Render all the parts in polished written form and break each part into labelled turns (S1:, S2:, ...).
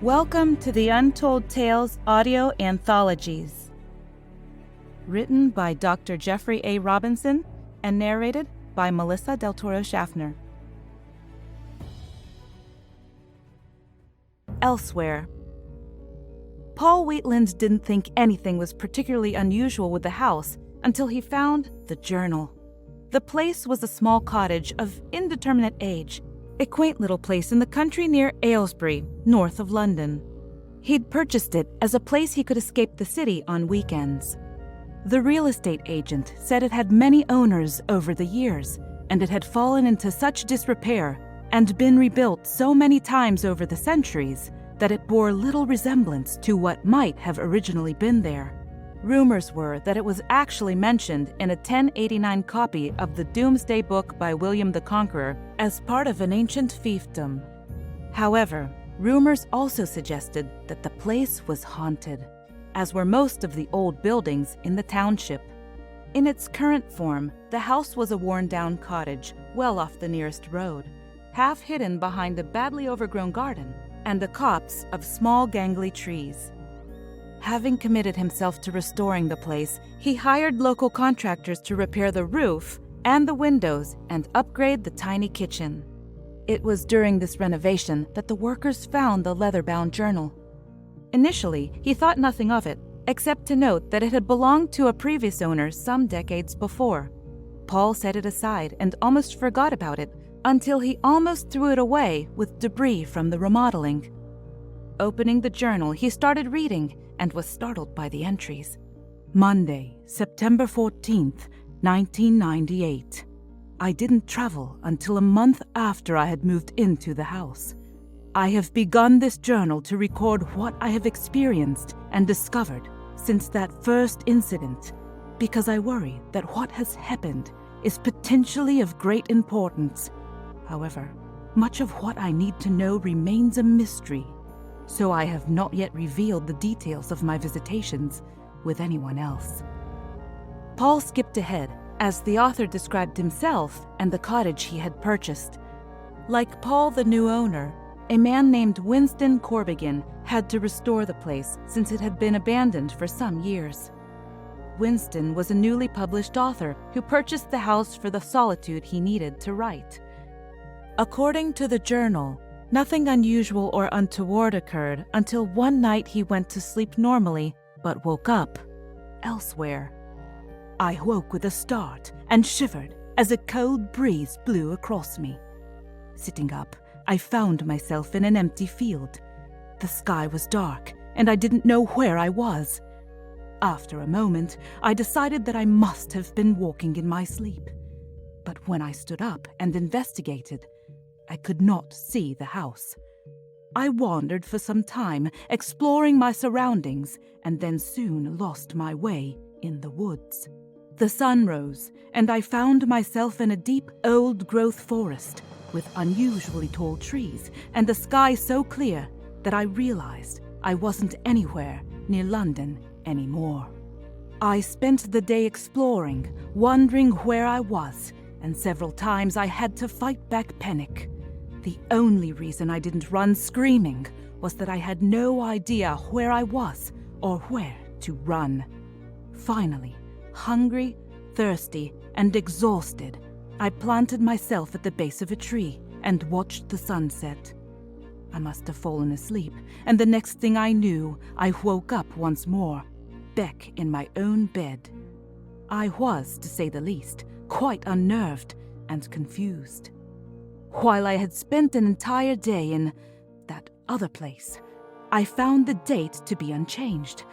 S1: Welcome to the Untold Tales audio anthologies. Written by Dr. Jeffrey A. Robinson and narrated by Melissa Del Toro Schaffner. Elsewhere. Paul Wheatland didn't think anything was particularly unusual with the house until he found the journal. The place was a small cottage of indeterminate age, a quaint little place in the country near Aylesbury, north of London. He'd purchased it as a place he could escape the city on weekends. The real estate agent said it had many owners over the years, and it had fallen into such disrepair and been rebuilt so many times over the centuries that it bore little resemblance to what might have originally been there. Rumors were that it was actually mentioned in a 1089 copy of the Doomsday Book by William the Conqueror as part of an ancient fiefdom. However, rumors also suggested that the place was haunted, as were most of the old buildings in the township. In its current form, the house was a worn-down cottage well off the nearest road, half hidden behind a badly overgrown garden and a copse of small gangly trees. Having committed himself to restoring the place, he hired local contractors to repair the roof and the windows and upgrade the tiny kitchen. It was during this renovation that the workers found the leather-bound journal. Initially, he thought nothing of it, except to note that it had belonged to a previous owner some decades before. Paul set it aside and almost forgot about it until he almost threw it away with debris from the remodeling. Opening the journal, he started reading and was startled by the entries. Monday, September 14th, 1998. I didn't travel until a month after I had moved into the house. I have begun this journal to record what I have experienced and discovered since that first incident, because I worry that what has happened is potentially of great importance. However, much of what I need to know remains a mystery, so I have not yet revealed the details of my visitations with anyone else. Paul skipped ahead as the author described himself and the cottage he had purchased. Like Paul, the new owner, a man named Winston Corbigan had to restore the place since it had been abandoned for some years. Winston was a newly published author who purchased the house for the solitude he needed to write. According to the journal, nothing unusual or untoward occurred until one night he went to sleep normally, but woke up elsewhere. I woke with a start and shivered as a cold breeze blew across me. Sitting up, I found myself in an empty field. The sky was dark, and I didn't know where I was. After a moment, I decided that I must have been walking in my sleep. But when I stood up and investigated, I could not see the house. I wandered for some time, exploring my surroundings, and then soon lost my way in the woods. The sun rose, and I found myself in a deep, old-growth forest with unusually tall trees and the sky so clear that I realized I wasn't anywhere near London anymore. I spent the day exploring, wondering where I was, and several times I had to fight back panic. The only reason I didn't run screaming was that I had no idea where I was or where to run. Finally, hungry, thirsty, and exhausted, I planted myself at the base of a tree and watched the sunset. I must have fallen asleep, and the next thing I knew, I woke up once more, back in my own bed. I was, to say the least, quite unnerved and confused. While I had spent an entire day in that other place, I found the date to be unchanged.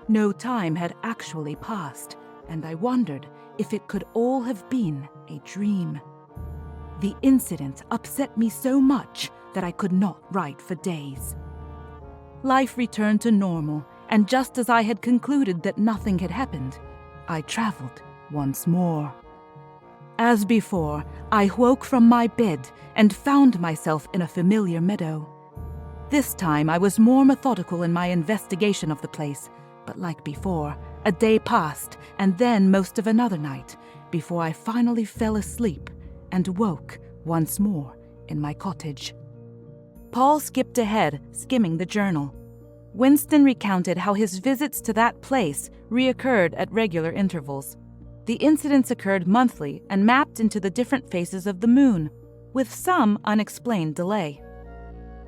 S1: No time had actually passed, and I wondered if it could all have been a dream. The incident upset me so much that I could not write for days. Life returned to normal, and just as I had concluded that nothing had happened, I traveled once more. As before, I woke from my bed and found myself in a familiar meadow. This time I was more methodical in my investigation of the place, but like before, a day passed and then most of another night before I finally fell asleep and woke once more in my cottage. Paul skipped ahead, skimming the journal. Winston recounted how his visits to that place reoccurred at regular intervals. The incidents occurred monthly and mapped into the different phases of the moon, with some unexplained delay.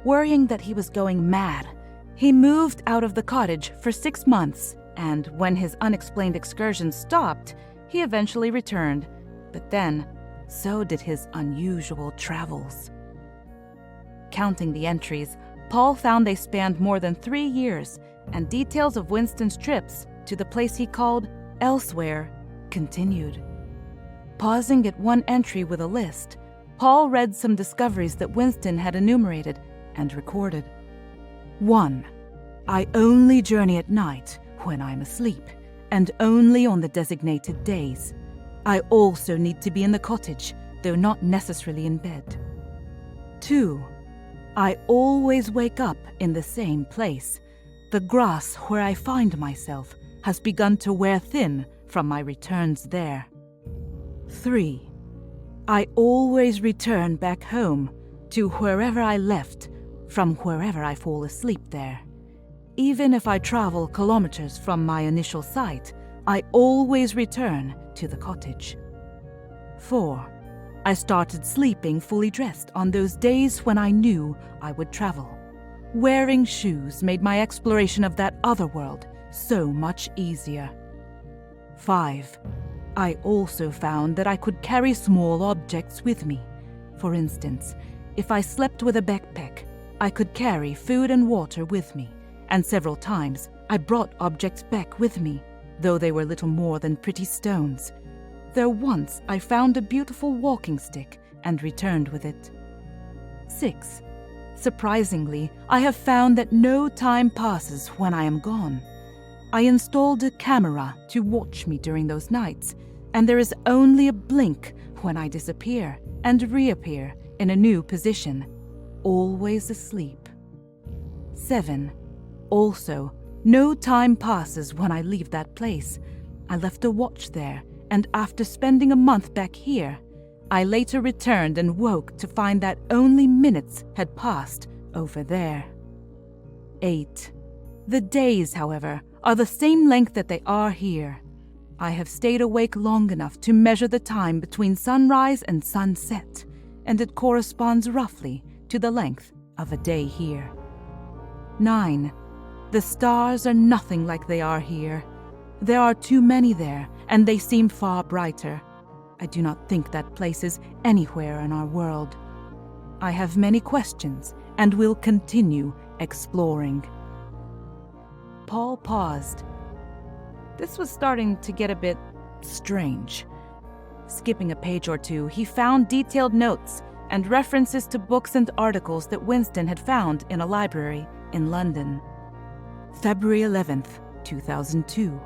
S1: Worrying that he was going mad, he moved out of the cottage for 6 months, and when his unexplained excursions stopped, he eventually returned. But then, so did his unusual travels. Counting the entries, Paul found they spanned more than 3 years, and details of Winston's trips to the place he called Elsewhere continued. Pausing at one entry with a list, Paul read some discoveries that Winston had enumerated and recorded. 1. I only journey at night when I'm asleep, and only on the designated days. I also need to be in the cottage, though not necessarily in bed. 2. I always wake up in the same place. The grass where I find myself has begun to wear thin from my returns there. 3. I always return back home to wherever I left from wherever I fall asleep there. Even if I travel kilometers from my initial site, I always return to the cottage. 4. I started sleeping fully dressed on those days when I knew I would travel. Wearing shoes made my exploration of that other world so much easier. 5. I also found that I could carry small objects with me. For instance, if I slept with a backpack, I could carry food and water with me, and several times I brought objects back with me, though they were little more than pretty stones. Though once I found a beautiful walking stick and returned with it. 6. Surprisingly, I have found that no time passes when I am gone. I installed a camera to watch me during those nights, and there is only a blink when I disappear and reappear in a new position, always asleep. 7. Also, no time passes when I leave that place. I left a watch there, and after spending a month back here, I later returned and woke to find that only minutes had passed over there. 8. The days, however, are the same length that they are here. I have stayed awake long enough to measure the time between sunrise and sunset, and it corresponds roughly to the length of a day here. 9. The stars are nothing like they are here. There are too many there, and they seem far brighter. I do not think that place is anywhere in our world. I have many questions, and will continue exploring. Paul paused. This was starting to get a bit strange. Skipping a page or two, he found detailed notes and references to books and articles that Winston had found in a library in London. February 11th, 2002.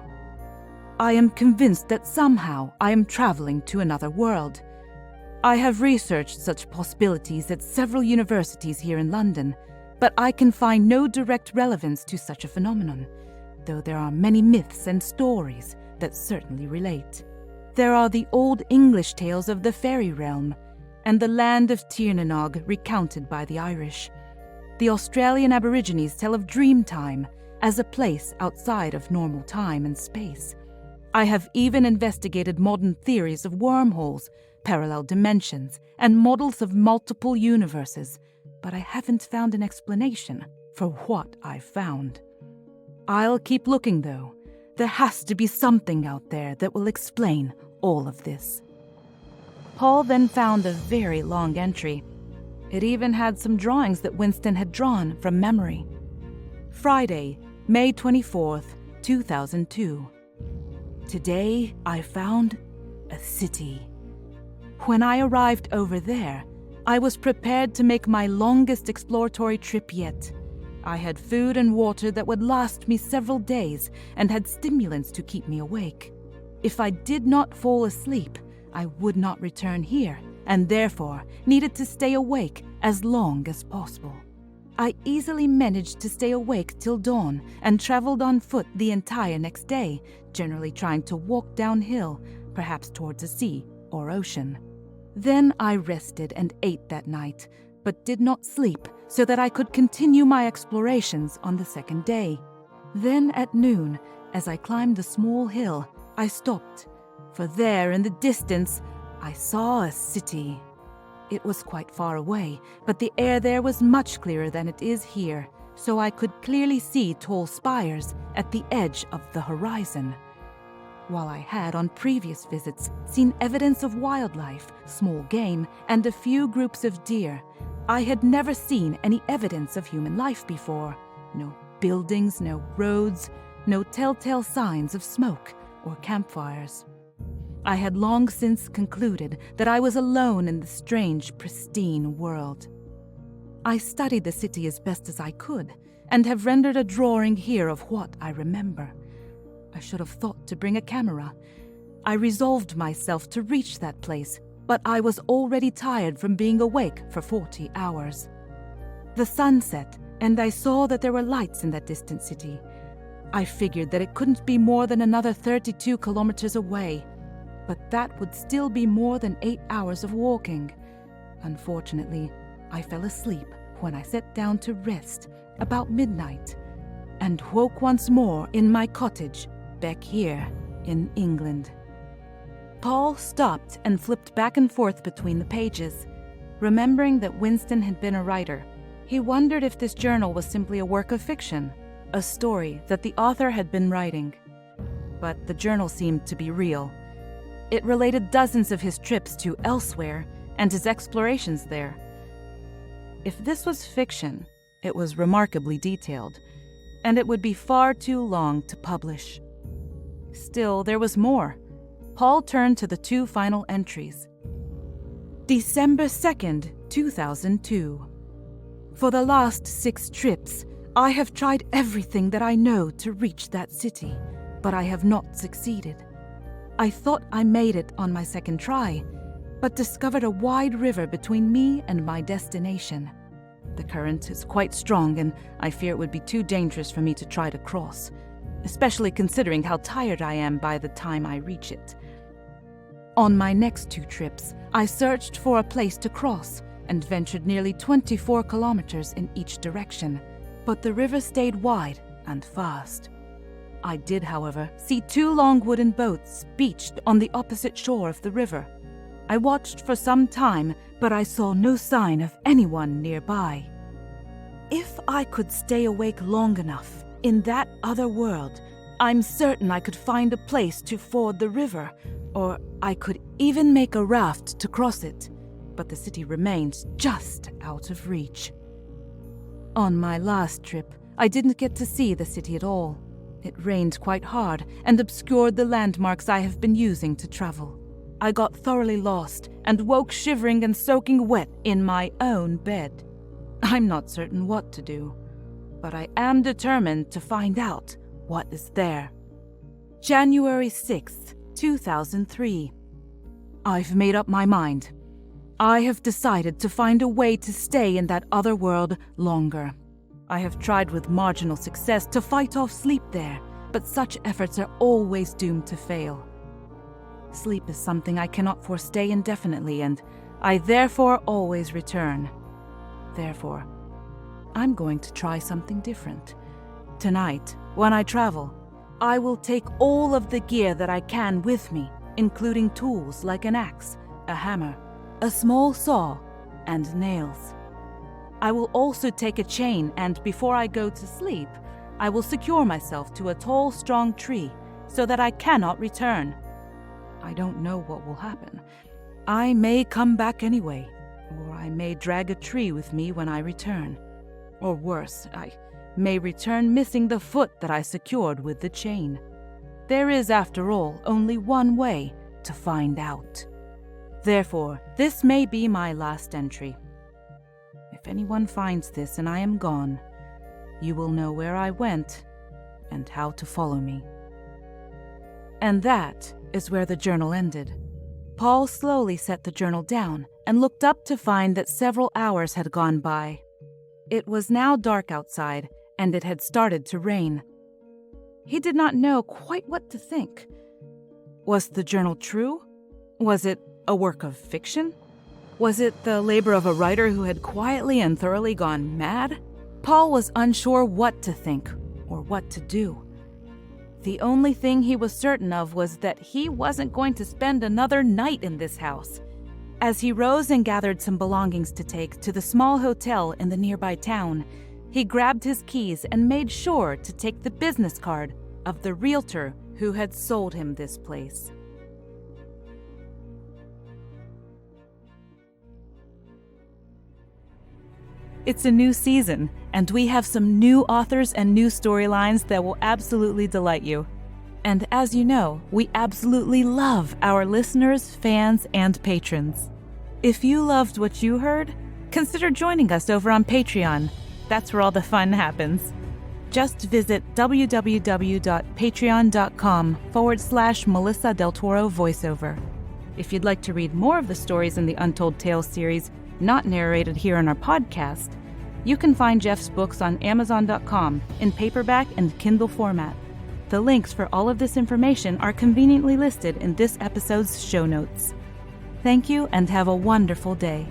S1: I am convinced that somehow I am traveling to another world. I have researched such possibilities at several universities here in London, but I can find no direct relevance to such a phenomenon, though there are many myths and stories that certainly relate. There are the old English tales of the fairy realm, and the land of Tirnanog recounted by the Irish. The Australian Aborigines tell of Dreamtime as a place outside of normal time and space. I have even investigated modern theories of wormholes, parallel dimensions, and models of multiple universes, but I haven't found an explanation for what I've found. I'll keep looking, though. There has to be something out there that will explain all of this. Paul then found a very long entry. It even had some drawings that Winston had drawn from memory. Friday, May 24th, 2002. Today, I found a city. When I arrived over there, I was prepared to make my longest exploratory trip yet. I had food and water that would last me several days and had stimulants to keep me awake. If I did not fall asleep, I would not return here, and therefore needed to stay awake as long as possible. I easily managed to stay awake till dawn and traveled on foot the entire next day, generally trying to walk downhill, perhaps towards a sea or ocean. Then I rested and ate that night, but did not sleep, so that I could continue my explorations on the second day. Then at noon, as I climbed a small hill, I stopped, for there in the distance I saw a city. It was quite far away, but the air there was much clearer than it is here, so I could clearly see tall spires at the edge of the horizon. While I had on previous visits seen evidence of wildlife, small game, and a few groups of deer, I had never seen any evidence of human life before. No buildings, no roads, no telltale signs of smoke or campfires. I had long since concluded that I was alone in the strange, pristine world. I studied the city as best as I could, and have rendered a drawing here of what I remember. I should have thought to bring a camera. I resolved myself to reach that place, but I was already tired from being awake for 40 hours. The sun set, and I saw that there were lights in that distant city. I figured that it couldn't be more than another 32 kilometers away, but that would still be more than 8 hours of walking. Unfortunately, I fell asleep when I sat down to rest about midnight, and woke once more in my cottage back here in England. Paul stopped and flipped back and forth between the pages. Remembering that Winston had been a writer, he wondered if this journal was simply a work of fiction, a story that the author had been writing. But the journal seemed to be real. It related dozens of his trips to elsewhere and his explorations there. If this was fiction, it was remarkably detailed, and it would be far too long to publish. Still, there was more. Paul turned to the two final entries. December 2nd, 2002. For the last 6 trips, I have tried everything that I know to reach that city, but I have not succeeded. I thought I made it on my second try, but discovered a wide river between me and my destination. The current is quite strong, and I fear it would be too dangerous for me to try to cross, especially considering how tired I am by the time I reach it. On my next 2 trips, I searched for a place to cross and ventured nearly 24 kilometers in each direction, but the river stayed wide and fast. I did, however, see 2 long wooden boats beached on the opposite shore of the river. I watched for some time, but I saw no sign of anyone nearby. If I could stay awake long enough in that other world, I'm certain I could find a place to ford the river, or I could even make a raft to cross it, but the city remains just out of reach. On my last trip, I didn't get to see the city at all. It rained quite hard and obscured the landmarks I have been using to travel. I got thoroughly lost and woke shivering and soaking wet in my own bed. I'm not certain what to do, but I am determined to find out what is there. January 6th, 2003. I've made up my mind. I have decided to find a way to stay in that other world longer. I have tried with marginal success to fight off sleep there, but such efforts are always doomed to fail. Sleep is something I cannot forestay indefinitely, and I therefore always return. Therefore, I'm going to try something different. Tonight, when I travel, I will take all of the gear that I can with me, including tools like an axe, a hammer, a small saw, and nails. I will also take a chain, and before I go to sleep, I will secure myself to a tall, strong tree so that I cannot return. I don't know what will happen. I may come back anyway, or I may drag a tree with me when I return. Or worse, I may return missing the foot that I secured with the chain. There is, after all, only one way to find out. Therefore, this may be my last entry. If anyone finds this and I am gone, you will know where I went and how to follow me. And that is where the journal ended. Paul slowly set the journal down and looked up to find that several hours had gone by. It was now dark outside, and it had started to rain. He did not know quite what to think. Was the journal true? Was it a work of fiction? Was it the labor of a writer who had quietly and thoroughly gone mad? Paul was unsure what to think or what to do. The only thing he was certain of was that he wasn't going to spend another night in this house. As he rose and gathered some belongings to take to the small hotel in the nearby town, he grabbed his keys and made sure to take the business card of the realtor who had sold him this place. It's a new season, and we have some new authors and new storylines that will absolutely delight you. And as you know, we absolutely love our listeners, fans, and patrons. If you loved what you heard, consider joining us over on Patreon. That's where all the fun happens. Just visit www.patreon.com/Melissa Del Toro voiceover. If you'd like to read more of the stories in the Untold Tales series, not narrated here on our podcast, you can find Jeff's books on Amazon.com in paperback and Kindle format. The links for all of this information are conveniently listed in this episode's show notes. Thank you and have a wonderful day.